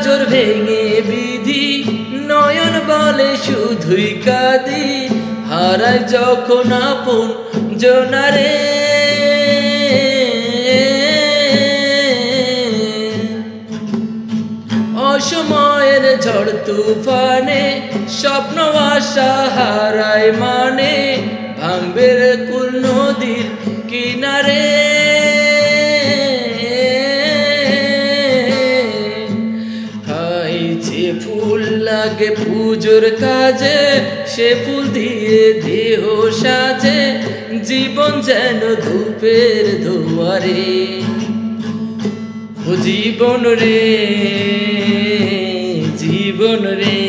নজর ভেঙে বিধি নয়ন বলে শুধুই কাঁদি হারায় যখন আপন জনারে অসময়ের ঝড় তুফানে স্বপ্ন আশা হারায় মানে ভাঙবে কুল নদীর কিনারে হাই যে ফুল লাগে পুজোর কাজে সে ফুল দিয়ে দেহ সাজে জীবন যেন ধূপের দুয়ারে ও জীবন রে জীবন রে